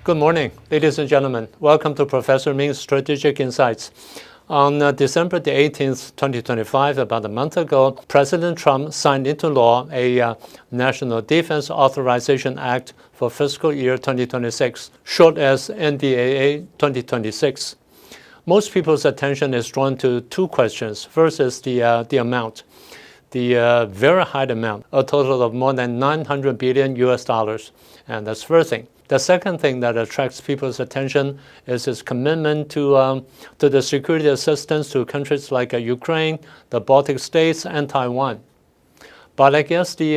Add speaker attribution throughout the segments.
Speaker 1: Good morning, ladies and gentlemen. Welcome to Professor Ming's Strategic Insights. On December the 18th, 2025, about a month ago, President Trump signed into law a National Defense Authorization Act for fiscal year 2026, short as NDAA 2026. Most people's attention is drawn to two questions. First is the amount, the very high amount, a total of more than $900 billion US, and that's first thing. The second thing that attracts people's attention is his commitment to the security assistance to countries like Ukraine, the Baltic states, and Taiwan. But I guess the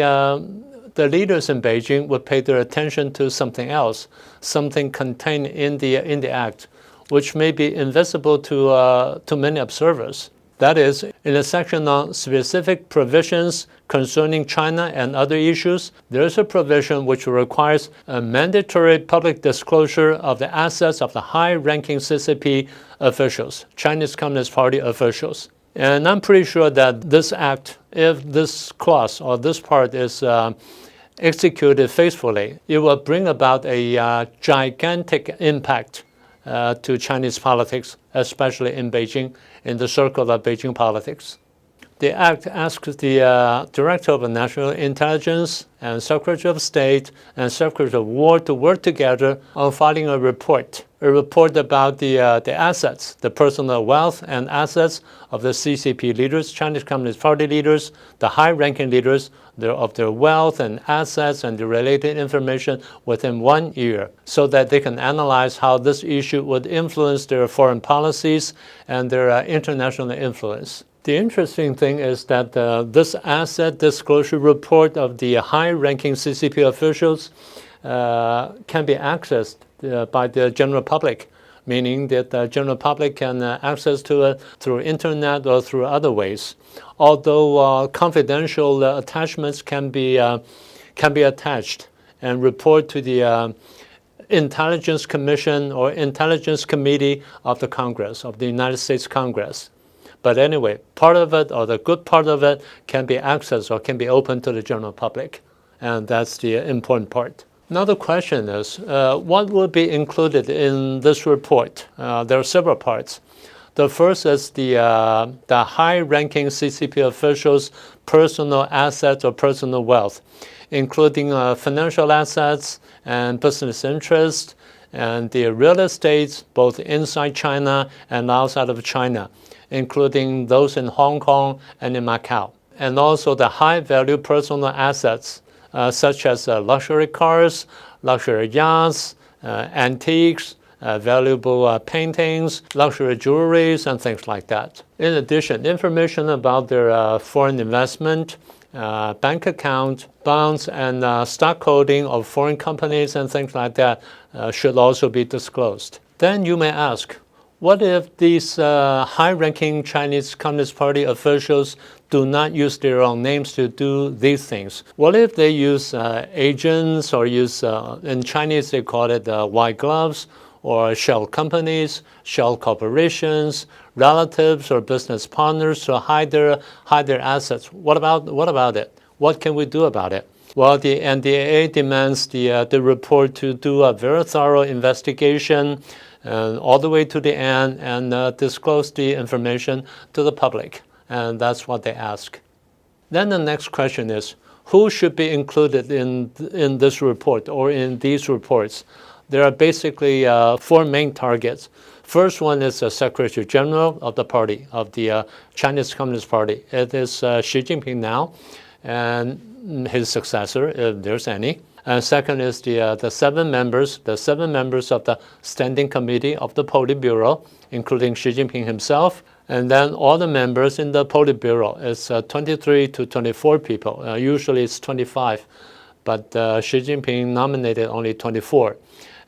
Speaker 1: leaders in Beijing would pay their attention to something else, something contained in the act, which may be invisible to many observers. That is, in a section on specific provisions concerning China and other issues, there is a provision which requires a mandatory public disclosure of the assets of the high-ranking CCP officials, Chinese Communist Party officials. And I'm pretty sure that this act, if this clause or this part is executed faithfully, it will bring about a gigantic impact to Chinese politics, especially in Beijing, in the circle of Beijing politics. The act asks the Director of National Intelligence and Secretary of State and Secretary of War to work together on filing a report about the assets, the personal wealth and assets of the CCP leaders, Chinese Communist Party leaders, the high-ranking leaders, of their wealth and assets and the related information within 1 year, so that they can analyze how this issue would influence their foreign policies and their international influence. The interesting thing is that this asset disclosure report of the high-ranking CCP officials can be accessed by the general public, meaning that the general public can access to it through internet or through other ways. Although confidential attachments can be attached and report to the Intelligence Commission or Intelligence Committee of the Congress, of the United States Congress. But anyway, part of it, or the good part of it, can be accessed or can be open to the general public. And that's the important part. Now the question is, what will be included in this report? There are several parts. The first is the high-ranking CCP officials' personal assets or personal wealth, including financial assets and business interests, and the real estate, both inside China and outside of China, including those in Hong Kong and in Macau, and also the high-value personal assets, such as luxury cars, luxury yachts, antiques, valuable paintings, luxury jewelries, and things like that. In addition, information about their foreign investment, bank account, bonds, and stock holding of foreign companies and things like that should also be disclosed. Then you may ask, what if these high-ranking Chinese Communist Party officials do not use their own names to do these things? What if they use agents or use, in Chinese they call it white gloves, or shell companies, shell corporations, relatives or business partners to hide their assets? What about it? What can we do about it? Well, the NDAA demands the report to do a very thorough investigation all the way to the end and disclose the information to the public. And that's what they ask. Then the next question is, who should be included in this report or in these reports? There are basically four main targets. First one is the Secretary General of the party, of the Chinese Communist Party. It is Xi Jinping now, and his successor, if there's any. And second is the seven members of the Standing Committee of the Politburo, including Xi Jinping himself. And then all the members in the Politburo. It's 23 to 24 people. Usually it's 25, but Xi Jinping nominated only 24.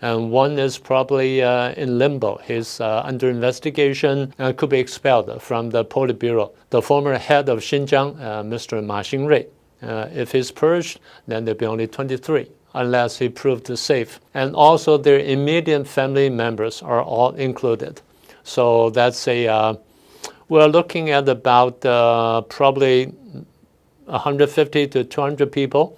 Speaker 1: And one is probably in limbo. He's under investigation and could be expelled from the Politburo. The former head of Xinjiang, Mr. Ma Xingrui. If he's purged, then there'll be only 23, unless he proved safe. And also their immediate family members are all included. So that's we're looking at about probably 150 to 200 people.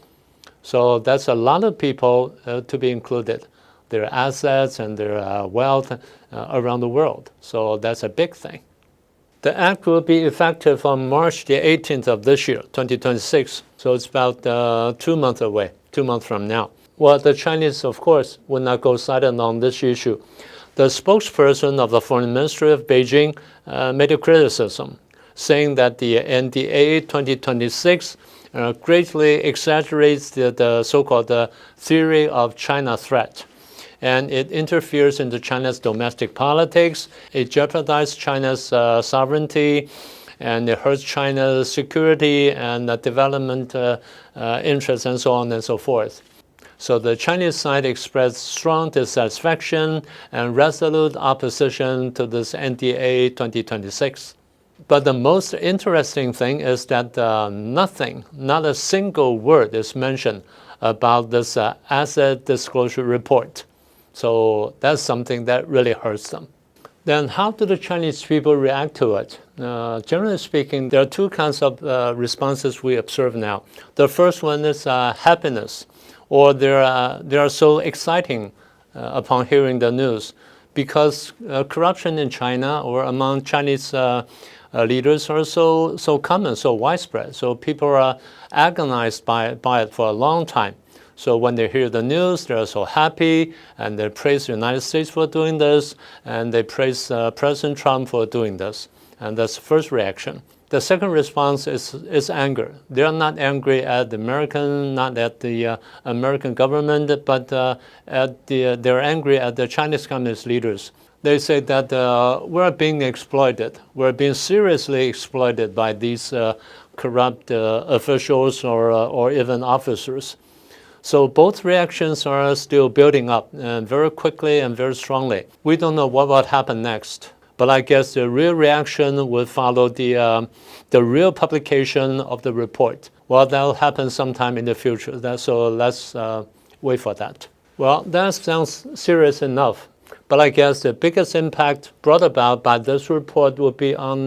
Speaker 1: So that's a lot of people to be included. their assets and their wealth around the world. So that's a big thing. The act will be effective on March the 18th of this year, 2026. So it's about 2 months away, 2 months from now. Well, the Chinese, of course, will not go silent on this issue. The spokesperson of the Foreign Ministry of Beijing made a criticism, saying that the NDAA 2026 greatly exaggerates the so-called theory of China threat. And it interferes into China's domestic politics, it jeopardizes China's sovereignty, and it hurts China's security and development interests and so on and so forth. So the Chinese side expressed strong dissatisfaction and resolute opposition to this NDAA 2026. But the most interesting thing is that nothing, not a single word is mentioned about this asset disclosure report. So that's something that really hurts them. Then how do the Chinese people react to it? Generally speaking, there are two kinds of responses we observe now. The first one is happiness, or they are so exciting upon hearing the news, because corruption in China or among Chinese leaders are so common, so widespread. So people are agonized by it for a long time. So when they hear the news, they're so happy, and they praise the United States for doing this, and they praise President Trump for doing this. And that's the first reaction. The second response is anger. They are not angry at the American, not at the American government, but they're angry at the Chinese Communist leaders. They say that we're being exploited. We're being seriously exploited by these corrupt officials or even officers. So both reactions are still building up very quickly and very strongly. We don't know what will happen next, but I guess the real reaction will follow the real publication of the report. Well, that will happen sometime in the future. So let's wait for that. Well, that sounds serious enough, but I guess the biggest impact brought about by this report will be on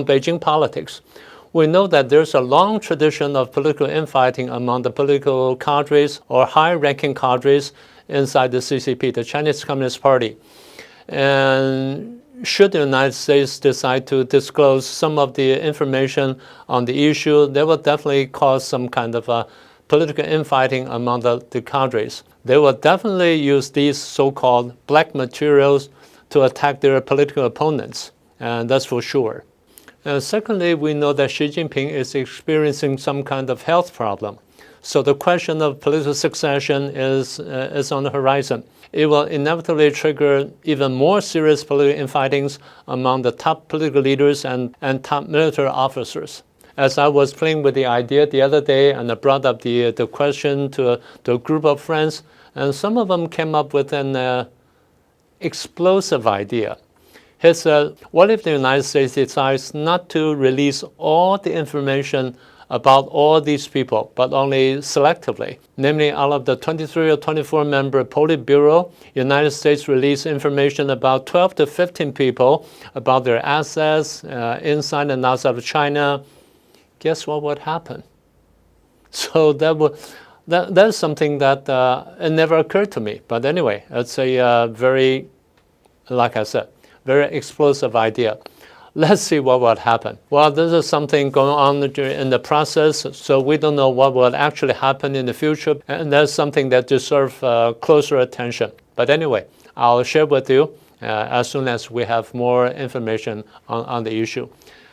Speaker 1: Beijing politics. We know that there's a long tradition of political infighting among the political cadres or high-ranking cadres inside the CCP, the Chinese Communist Party. And should the United States decide to disclose some of the information on the issue, that will definitely cause some kind of political infighting among the cadres. They will definitely use these so-called black materials to attack their political opponents, and that's for sure. Secondly, we know that Xi Jinping is experiencing some kind of health problem. So the question of political succession is on the horizon. It will inevitably trigger even more serious political infightings among the top political leaders and top military officers. As I was playing with the idea the other day, and I brought up the question to a group of friends, and some of them came up with an explosive idea. He said, what if the United States decides not to release all the information about all these people, but only selectively? Namely, out of the 23 or 24 member Politburo, United States release information about 12 to 15 people about their assets inside and outside of China. Guess what would happen? So that's something that it never occurred to me. But anyway, it's a very, like I said, very explosive idea. Let's see what will happen. Well, this is something going on in the process, so we don't know what will actually happen in the future, and that's something that deserves closer attention. But anyway, I'll share with you as soon as we have more information on the issue.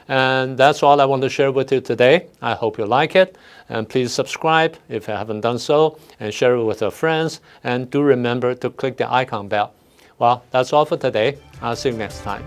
Speaker 1: And that's all I want to share with you today. I hope you like it, and please subscribe if you haven't done so, and share it with your friends, and do remember to click the icon bell. Well, that's all for today. I'll see you next time.